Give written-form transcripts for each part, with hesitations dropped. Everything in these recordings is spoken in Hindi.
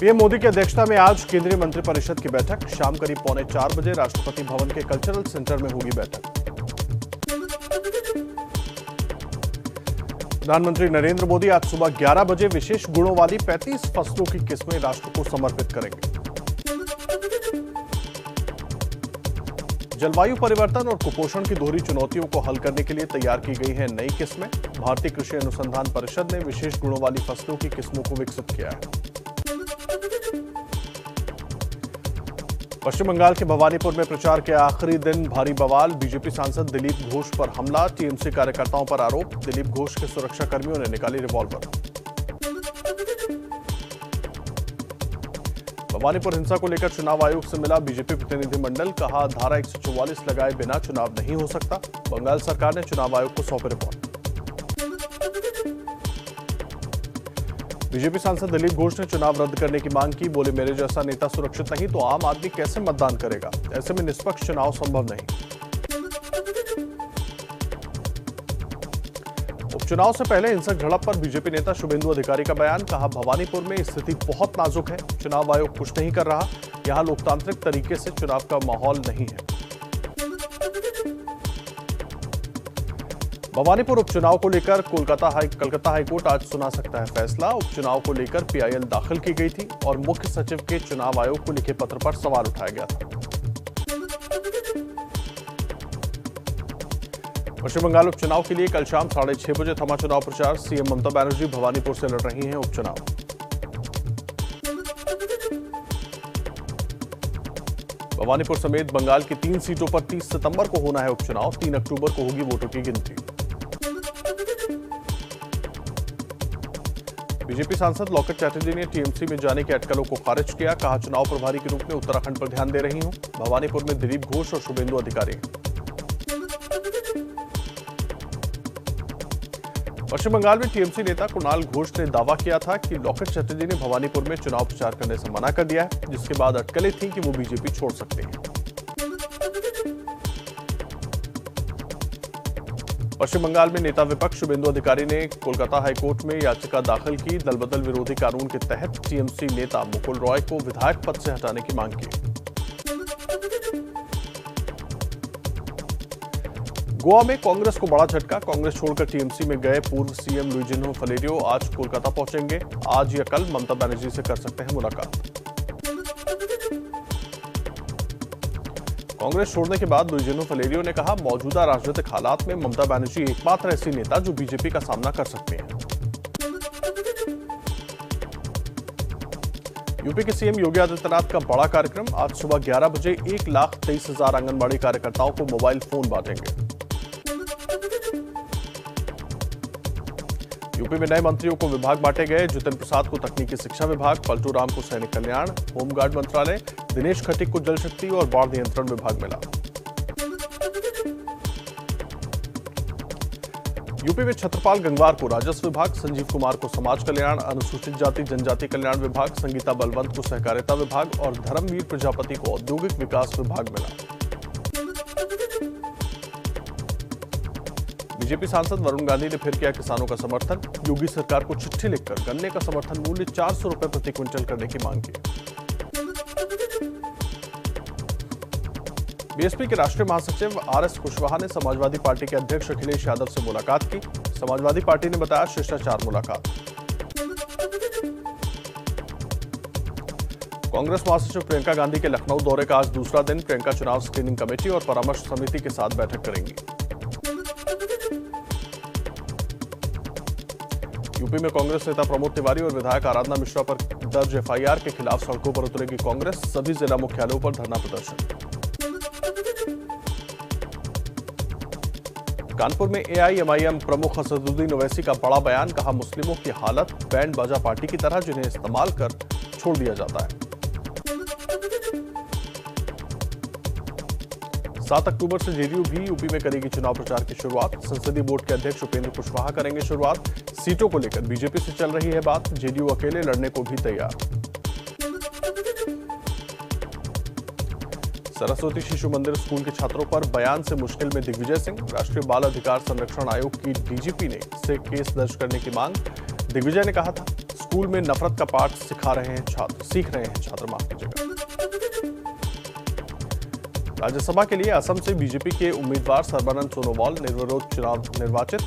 पीएम मोदी की अध्यक्षता में आज केंद्रीय मंत्रिपरिषद की बैठक। शाम करीब 3:45 राष्ट्रपति भवन के कल्चरल सेंटर में होगी बैठक। प्रधानमंत्री नरेंद्र मोदी आज सुबह 11 बजे विशेष गुणों वाली 35 फसलों की किस्में राष्ट्र को समर्पित करेंगे। जलवायु परिवर्तन और कुपोषण की दोहरी चुनौतियों को हल करने के लिए तैयार की गई हैं नई किस्में। भारतीय कृषि अनुसंधान परिषद ने विशेष गुणों वाली फसलों की किस्मों को विकसित किया है। पश्चिम बंगाल के भवानीपुर में प्रचार के आखिरी दिन भारी बवाल। बीजेपी सांसद दिलीप घोष पर हमला, टीएमसी कार्यकर्ताओं पर आरोप। दिलीप घोष के सुरक्षा कर्मियों ने निकाली रिवॉल्वर। भवानीपुर हिंसा को लेकर चुनाव आयोग से मिला बीजेपी प्रतिनिधिमंडल। कहा, धारा 144 लगाए बिना चुनाव नहीं हो सकता। बंगाल सरकार ने चुनाव आयोग को सौंपे रिपोर्ट। बीजेपी सांसद दिलीप घोष ने चुनाव रद्द करने की मांग की। बोले, मेरे जैसा नेता सुरक्षित नहीं तो आम आदमी कैसे मतदान करेगा। ऐसे में निष्पक्ष चुनाव संभव नहीं। उपचुनाव से पहले हिंसक झड़प पर बीजेपी नेता शुभेंदु अधिकारी का बयान। कहा, भवानीपुर में स्थिति बहुत नाजुक है। चुनाव आयोग कुछ नहीं कर रहा। यहां लोकतांत्रिक तरीके से चुनाव का माहौल नहीं है। भवानीपुर उपचुनाव को लेकर कलकत्ता हाईकोर्ट आज सुना सकता है फैसला। उपचुनाव को लेकर पीआईएल दाखिल की गई थी और मुख्य सचिव के चुनाव आयोग को लिखे पत्र पर सवाल उठाया गया था। पश्चिम बंगाल उपचुनाव के लिए कल शाम 6:30 बजे थमा चुनाव प्रचार। सीएम ममता बनर्जी भवानीपुर से लड़ रही हैं उपचुनाव। भवानीपुर समेत बंगाल की 3 सीटों पर 30 सितंबर को होना है उपचुनाव। 3 अक्टूबर को होगी वोटों की गिनती। बीजेपी सांसद लॉकेट चैटर्जी ने टीएमसी में जाने की अटकलों को खारिज किया। कहा, चुनाव प्रभारी के रूप में उत्तराखंड पर ध्यान दे रही हूं। भवानीपुर में दिलीप घोष और शुभेंदु अधिकारी। पश्चिम बंगाल में टीएमसी नेता कुणाल घोष ने दावा किया था कि लॉकेट चैटर्जी ने भवानीपुर में चुनाव प्रचार करने से मना कर दिया है, जिसके बाद अटकलें थीं कि वो बीजेपी छोड़ सकते हैं। पश्चिम बंगाल में नेता विपक्ष शुभेंदु अधिकारी ने कोलकाता हाईकोर्ट में याचिका दाखिल की। दल बदल विरोधी कानून के तहत टीएमसी नेता मुकुल रॉय को विधायक पद से हटाने की मांग की। गोवा में कांग्रेस को बड़ा झटका। कांग्रेस छोड़कर टीएमसी में गए पूर्व सीएम लुइजिनो फलेरियो आज कोलकाता पहुंचेंगे। आज या कल ममता बनर्जी से कर सकते हैं मुलाकात। कांग्रेस छोड़ने के बाद लुइजिनो फलेरियो ने कहा, मौजूदा राजनीतिक हालात में ममता बनर्जी एकमात्र ऐसी नेता जो बीजेपी का सामना कर सकते हैं। यूपी के सीएम योगी आदित्यनाथ का बड़ा कार्यक्रम। आज सुबह 11 बजे 1,23,000 आंगनबाड़ी कार्यकर्ताओं को मोबाइल फोन बांटेंगे। यूपी में नए मंत्रियों को विभाग बांटे गए। जितिन प्रसाद को तकनीकी शिक्षा विभाग, पलटू राम को सैनिक कल्याण, होमगार्ड मंत्रालय, दिनेश खटीक को जल शक्ति और बाढ़ नियंत्रण विभाग मिला। यूपी में छत्रपाल गंगवार को राजस्व विभाग, संजीव कुमार को समाज कल्याण, अनुसूचित जाति जनजाति कल्याण विभाग, संगीता बलवंत को सहकारिता विभाग और धर्मवीर प्रजापति को औद्योगिक विकास विभाग मिला। बीजेपी सांसद वरुण गांधी ने फिर किया किसानों का समर्थन। योगी सरकार को चिट्ठी लिखकर गन्ने का समर्थन मूल्य 400 रुपए प्रति क्विंटल करने की मांग की। बीएसपी के राष्ट्रीय महासचिव आरएस कुशवाहा ने समाजवादी पार्टी के अध्यक्ष अखिलेश यादव से मुलाकात की। समाजवादी पार्टी ने बताया, शिष्टाचार मुलाकात। कांग्रेस महासचिव प्रियंका गांधी के लखनऊ दौरे का आज दूसरा दिन। प्रियंका चुनाव स्क्रीनिंग कमेटी और परामर्श समिति के साथ बैठक करेंगी। यूपी में कांग्रेस नेता प्रमोद तिवारी और विधायक आराधना मिश्रा पर दर्ज एफआईआर के खिलाफ सड़कों पर उतरेगी कांग्रेस। सभी जिला मुख्यालयों पर धरना प्रदर्शन। कानपुर में एआईएमआईएम प्रमुख असदुद्दीन ओवैसी का बड़ा बयान। कहा, मुस्लिमों की हालत बैंड बाजा पार्टी की तरह, जिन्हें इस्तेमाल कर छोड़ दिया जाता है। 7 अक्टूबर से जेडीयू भी यूपी में करेगी चुनाव प्रचार की शुरुआत। संसदीय बोर्ड के अध्यक्ष उपेंद्र कुशवाहा करेंगे शुरुआत। सीटों को लेकर बीजेपी से चल रही है बात। जेडीयू अकेले लड़ने को भी तैयार। सरस्वती शिशु मंदिर स्कूल के छात्रों पर बयान से मुश्किल में दिग्विजय सिंह। राष्ट्रीय बाल अधिकार संरक्षण आयोग की डीजीपी ने से केस दर्ज करने की मांग। दिग्विजय ने कहा था, स्कूल में नफरत का पाठ सीख रहे हैं छात्र माफ कीजिएगा। राज्यसभा के लिए असम से बीजेपी के उम्मीदवार सर्बानंद सोनोवाल निर्विरोध चुनाव निर्वाचित।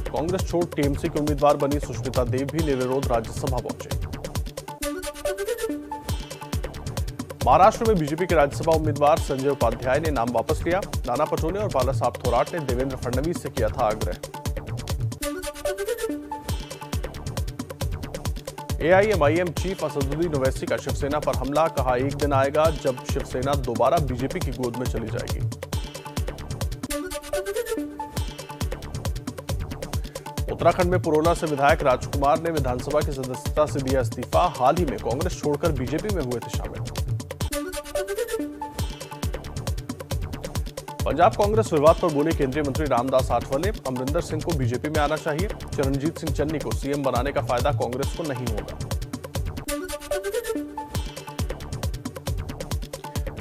कांग्रेस छोड़ टीएमसी के उम्मीदवार बनी सुष्मिता देव भी निर्विरोध राज्यसभा पहुंचे। महाराष्ट्र में बीजेपी के राज्यसभा उम्मीदवार संजय उपाध्याय ने नाम वापस लिया। नाना पटोले और बालासाहब थोराट ने देवेंद्र फडणवीस से किया था आग्रह। एआईएमआईएम चीफ असदुद्दीन ओवैसी का शिवसेना पर हमला, कहा एक दिन आएगा जब शिवसेना दोबारा बीजेपी की गोद में चली जाएगी। उत्तराखंड में पुरोला से विधायक राजकुमार ने विधानसभा की सदस्यता से दिया इस्तीफा। हाल ही में कांग्रेस छोड़कर बीजेपी में हुए थे शामिल। पंजाब कांग्रेस विवाद पर बोले केंद्रीय मंत्री रामदास आठवले, अमरिंदर सिंह को बीजेपी में आना चाहिए। चरणजीत सिंह चन्नी को सीएम बनाने का फायदा कांग्रेस को नहीं होगा।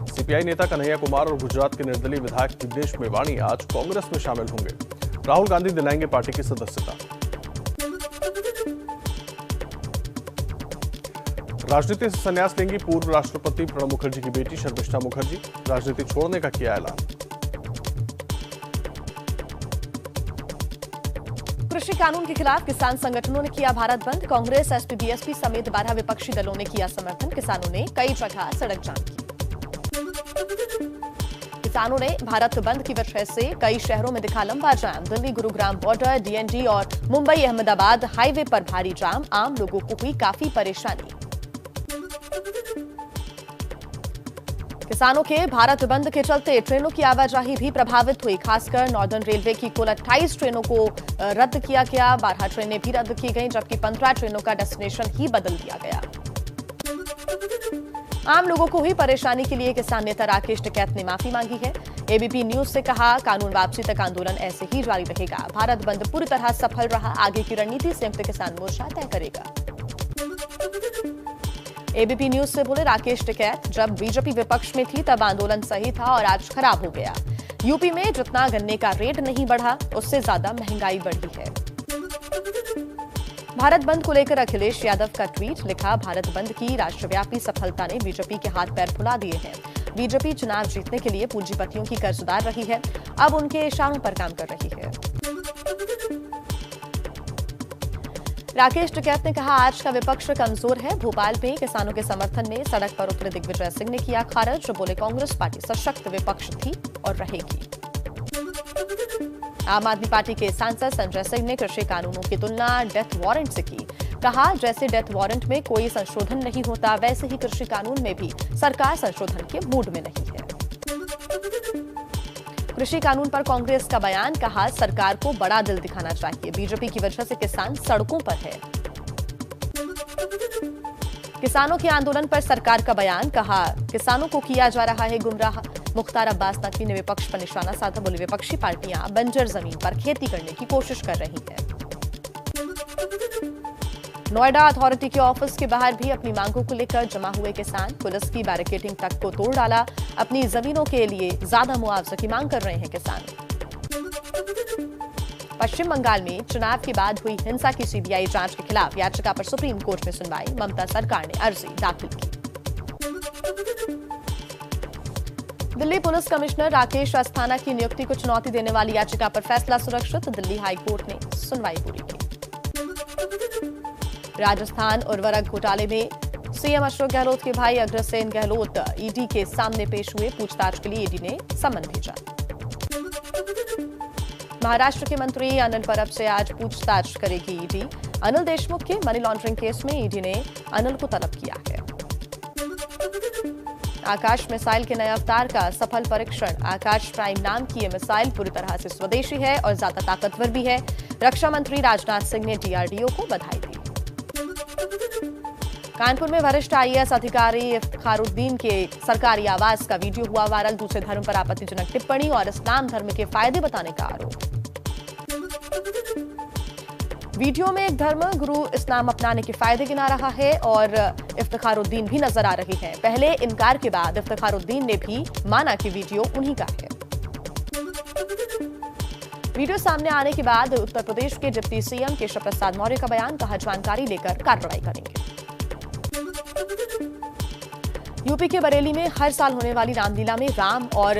सीपीआई नेता कन्हैया कुमार और गुजरात के निर्दलीय विधायक दिनेश मेवाणी आज कांग्रेस में शामिल होंगे। राहुल गांधी दिलाएंगे पार्टी की सदस्यता। राजनीति से संन्यास लेंगी पूर्व राष्ट्रपति प्रणब मुखर्जी की बेटी शर्मिष्ठा मुखर्जी। राजनीति छोड़ने का किया ऐलान। कृषि कानून के खिलाफ किसान संगठनों ने किया भारत बंद। कांग्रेस, एसपी, बीएसपी समेत 12 विपक्षी दलों ने किया समर्थन। किसानों ने कई जगह सड़क जाम की। किसानों ने भारत बंद की वजह से कई शहरों में दिखा लंबा जाम। दिल्ली गुरुग्राम बॉर्डर, डीएनडी और मुंबई अहमदाबाद हाईवे पर भारी जाम। आम लोगों को हुई काफी परेशानी। किसानों के भारत बंद के चलते ट्रेनों की आवाजाही भी प्रभावित हुई। खासकर नॉर्दर्न रेलवे की कुल 28 ट्रेनों को रद्द किया गया। 12 ट्रेनें भी रद्द की गईं, जबकि 15 ट्रेनों का डेस्टिनेशन ही बदल दिया गया। आम लोगों को हुई परेशानी के लिए किसान नेता राकेश टिकैत ने माफी मांगी है। एबीपी न्यूज से कहा, कानून वापसी तक आंदोलन ऐसे ही जारी रहेगा। भारत बंद पूरी तरह सफल रहा। आगे की रणनीति संयुक्त किसान मोर्चा तय करेगा। एबीपी न्यूज से बोले राकेश टिकैत, जब बीजेपी विपक्ष में थी तब आंदोलन सही था और आज खराब हो गया। यूपी में जितना गन्ने का रेट नहीं बढ़ा, उससे ज्यादा महंगाई बढ़ी है। भारत बंद को लेकर अखिलेश यादव का ट्वीट लिखा, भारत बंद की राष्ट्रव्यापी सफलता ने बीजेपी के हाथ पैर फुला दिए हैं। बीजेपी चुनाव जीतने के लिए पूंजीपतियों की कर्जदार रही है, अब उनके इशारों पर काम कर रही है। राकेश टिकैत ने कहा, आज का विपक्ष कमजोर है। भोपाल में किसानों के समर्थन में सड़क पर उतरे दिग्विजय सिंह ने किया खारिज। बोले, कांग्रेस पार्टी सशक्त विपक्ष थी और रहेगी। आम आदमी पार्टी के सांसद संजय सिंह ने कृषि कानूनों की तुलना डेथ वारंट से की। कहा, जैसे डेथ वारंट में कोई संशोधन नहीं होता, वैसे ही कृषि कानून में भी सरकार संशोधन के मूड में नहीं है। कृषि कानून पर कांग्रेस का बयान, कहा, सरकार को बड़ा दिल दिखाना चाहिए। बीजेपी की वजह से किसान सड़कों पर है। किसानों के आंदोलन पर सरकार का बयान, कहा, किसानों को किया जा रहा है गुमराह। मुख्तार अब्बास नकवी ने विपक्ष पर निशाना साधा। बोले, विपक्षी पार्टियां बंजर जमीन पर खेती करने की कोशिश कर रही हैं। नोएडा अथॉरिटी के ऑफिस के बाहर भी अपनी मांगों को लेकर जमा हुए किसान पुलिस की बैरिकेडिंग तक को तोड़ डाला। अपनी जमीनों के लिए ज्यादा मुआवजा की मांग कर रहे हैं किसान। पश्चिम बंगाल में चुनाव के बाद हुई हिंसा की सीबीआई जांच के खिलाफ याचिका पर सुप्रीम कोर्ट में सुनवाई। ममता सरकार ने अर्जी दाखिल की। दिल्ली पुलिस कमिश्नर राकेश अस्थाना की नियुक्ति को चुनौती देने वाली याचिका पर फैसला सुरक्षित। दिल्ली हाई कोर्ट ने सुनवाई पूरी की। राजस्थान उर्वरक घोटाले में सीएम अशोक गहलोत के भाई अग्रसेन गहलोत ईडी के सामने पेश हुए। पूछताछ के लिए ईडी ने समन भेजा। महाराष्ट्र के मंत्री अनिल परब से आज पूछताछ करेगी ईडी। अनिल देशमुख के मनी लॉन्ड्रिंग केस में ईडी ने अनिल को तलब किया है। आकाश मिसाइल के नए अवतार का सफल परीक्षण। आकाश प्राइम नाम की यह मिसाइल पूरी तरह से स्वदेशी है और ज्यादा ताकतवर भी है। रक्षा मंत्री राजनाथ सिंह ने डीआरडीओ को बधाई दी। कानपुर में वरिष्ठ आईएएस अधिकारी इफ्तिखारुद्दीन के सरकारी आवास का वीडियो हुआ वायरल। दूसरे धर्म पर आपत्तिजनक टिप्पणी और इस्लाम धर्म के फायदे बताने का आरोप। वीडियो में एक धर्म गुरु इस्लाम अपनाने के फायदे गिना रहा है और इफ्तिखारुद्दीन भी नजर आ रही है। पहले इनकार के बाद इफ्तिखारुद्दीन ने भी माना कि वीडियो उन्हीं का है। वीडियो सामने आने के बाद उत्तर प्रदेश के डिप्टी सीएम केशव प्रसाद मौर्य का बयान, कहा जानकारी लेकर कार्रवाई करेंगे। यूपी के बरेली में हर साल होने वाली रामलीला में राम और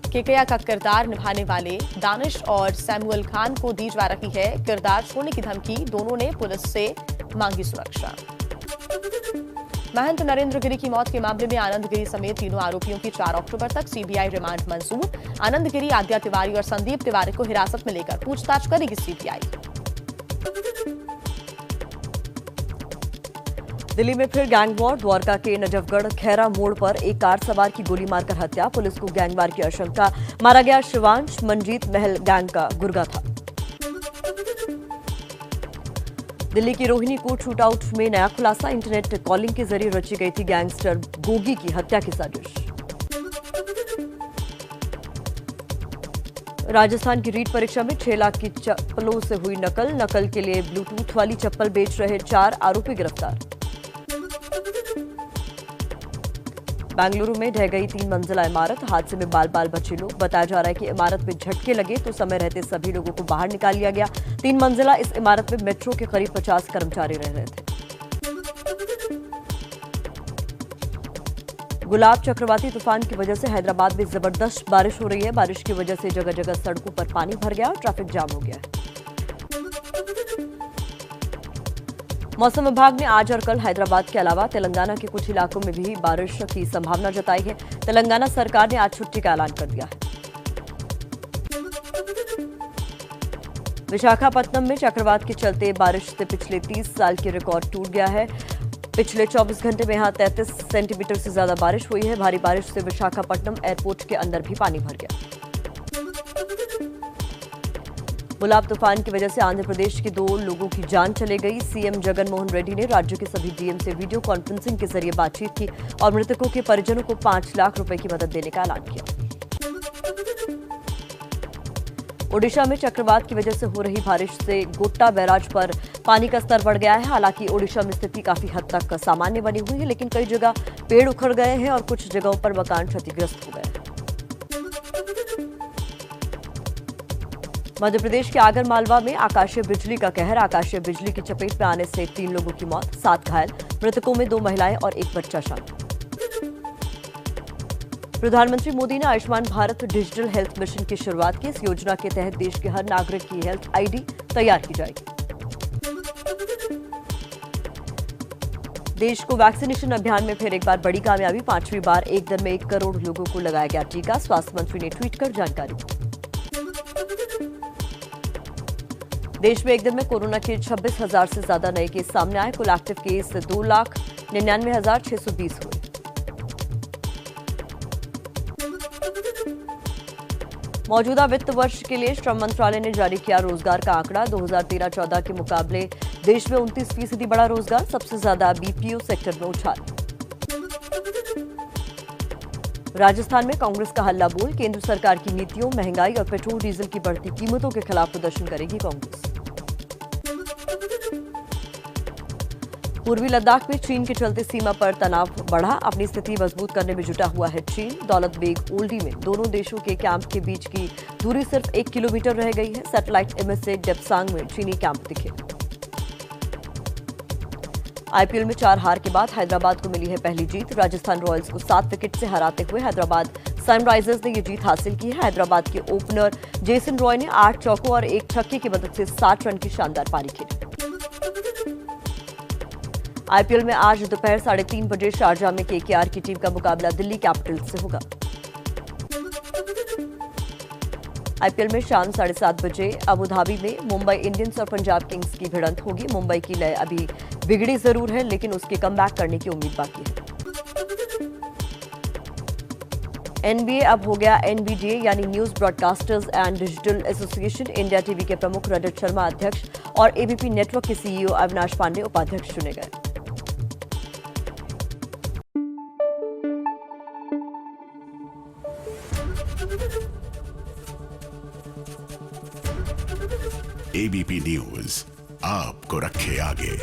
केकैया का किरदार निभाने वाले दानिश और सैमुअल खान को दी जा रही है किरदार छोड़ने की धमकी। दोनों ने पुलिस से मांगी सुरक्षा। महंत नरेंद्र गिरी की मौत के मामले में आनंद गिरी समेत तीनों आरोपियों की 4 अक्टूबर तक सीबीआई रिमांड मंजूर। आनंद गिरी, आद्या तिवारी और संदीप तिवारी को हिरासत में लेकर पूछताछ करेगी सीबीआई। दिल्ली में फिर गैंगवॉर। द्वारका के नजफगढ़ खैरा मोड़ पर एक कार सवार की गोली मारकर हत्या। पुलिस को गैंगवार की आशंका। मारा गया शिवांश मनजीत महल गैंग का गुर्गा था। दिल्ली की रोहिणी कोर्ट शूटआउट में नया खुलासा। इंटरनेट कॉलिंग के जरिए रची गई थी गैंगस्टर गोगी की हत्या की साजिश। राजस्थान की रीट परीक्षा में 6 लाख की चप्पलों से हुई नकल के लिए ब्लूटूथ वाली चप्पल बेच रहे 4 आरोपी गिरफ्तार। बेंगलुरु में ढह गई 3 मंजिला इमारत। हादसे में बाल बाल बचे लोग। बताया जा रहा है कि इमारत में झटके लगे तो समय रहते सभी लोगों को बाहर निकाल लिया गया। 3 मंजिला इस इमारत में मेट्रो के करीब 50 कर्मचारी रह रहे थे। गुलाब चक्रवाती तूफान की वजह से हैदराबाद में जबरदस्त बारिश हो रही है। बारिश की वजह से जगह जगह सड़कों पर पानी भर गया और ट्रैफिक जाम हो गया है। मौसम विभाग ने आज और कल हैदराबाद के अलावा तेलंगाना के कुछ इलाकों में भी बारिश की संभावना जताई है। तेलंगाना सरकार ने आज छुट्टी का ऐलान कर दिया है। विशाखापत्तनम में चक्रवात के चलते बारिश से पिछले 30 साल की रिकॉर्ड टूट गया है। पिछले 24 घंटे में यहां 33 सेंटीमीटर से ज्यादा बारिश हुई है। भारी बारिश से विशाखापट्टनम एयरपोर्ट के अंदर भी पानी भर गया। गुलाब तूफान की वजह से आंध्र प्रदेश के 2 लोगों की जान चली गई। सीएम जगन मोहन रेड्डी ने राज्य के सभी डीएम से वीडियो कॉन्फ्रेंसिंग के जरिए बातचीत की और मृतकों के परिजनों को 5 लाख रुपए की मदद देने का ऐलान किया। ओडिशा में चक्रवात की वजह से हो रही बारिश से गोट्टा बैराज पर पानी का स्तर बढ़ गया है। हालांकि ओडिशा में स्थिति काफी हद तक सामान्य बनी हुई है, लेकिन कई जगह पेड़ उखड़ गए हैं और कुछ जगहों पर मकान क्षतिग्रस्त हो गए। मध्य प्रदेश के आगर मालवा में आकाशीय बिजली का कहर। आकाशीय बिजली की चपेट में आने से 3 लोगों की मौत, 7 घायल। मृतकों में 2 महिलाएं और 1 बच्चा शामिल। प्रधानमंत्री मोदी ने Ayushman Bharat digital health mission की शुरुआत की। इस योजना के तहत देश के हर नागरिक की हेल्थ आईडी तैयार की जाएगी। देश को वैक्सीनेशन अभियान में फिर एक बार बड़ी कामयाबी। 5वीं बार एक दिन में 1 करोड़ लोगों को लगाया गया टीका। स्वास्थ्य मंत्री ने ट्वीट कर जानकारी दी। देश में एक दिन में कोरोना के 26,000 से ज्यादा नए केस सामने आए। कुल एक्टिव केस 2,99,620 हुए। मौजूदा वित्त वर्ष के लिए श्रम मंत्रालय ने जारी किया रोजगार का आंकड़ा। 2013-14 के मुकाबले देश में 29% बढ़ा रोजगार। सबसे ज्यादा बीपीओ सेक्टर में उछाल। राजस्थान में कांग्रेस का हल्ला बोल। केंद्र सरकार की नीतियों, महंगाई और पेट्रोल डीजल की बढ़ती कीमतों के खिलाफ प्रदर्शन करेगी कांग्रेस। पूर्वी लद्दाख में चीन के चलते सीमा पर तनाव बढ़ा। अपनी स्थिति मजबूत करने में जुटा हुआ है चीन। दौलत बेग ओल्डी में दोनों देशों के कैंप के बीच की दूरी सिर्फ 1 किलोमीटर रह गई है। सैटेलाइट इमेज से डेप्सांग में चीनी कैंप दिखे। आईपीएल में 4 हार के बाद हैदराबाद को मिली है पहली जीत। राजस्थान रॉयल्स को 7 विकेट से हराते हुए हैदराबाद सनराइजर्स ने यह जीत हासिल की है। हैदराबाद के ओपनर जेसन रॉय ने 8 चौकों और 1 छक्के की मदद से 60 रन की शानदार पारी खेली। आईपीएल में आज दोपहर 3:30 बजे शारजाह में केकेआर की टीम का मुकाबला दिल्ली कैपिटल्स से होगा। आईपीएल में शाम 7:30 बजे अबुधाबी में मुंबई इंडियंस और पंजाब किंग्स की भिड़ंत होगी। मुंबई की लय अभी बिगड़ी जरूर है, लेकिन उसके कमबैक करने की उम्मीद बाकी है। एनबीए अब हो गया एनबीडीए यानी news broadcasters and digital association. India TV के प्रमुख रजत शर्मा अध्यक्ष और एबीपी नेटवर्क के सीईओ अविनाश पांडे उपाध्यक्ष चुने गए। एबीपी न्यूज आपको रखे आगे।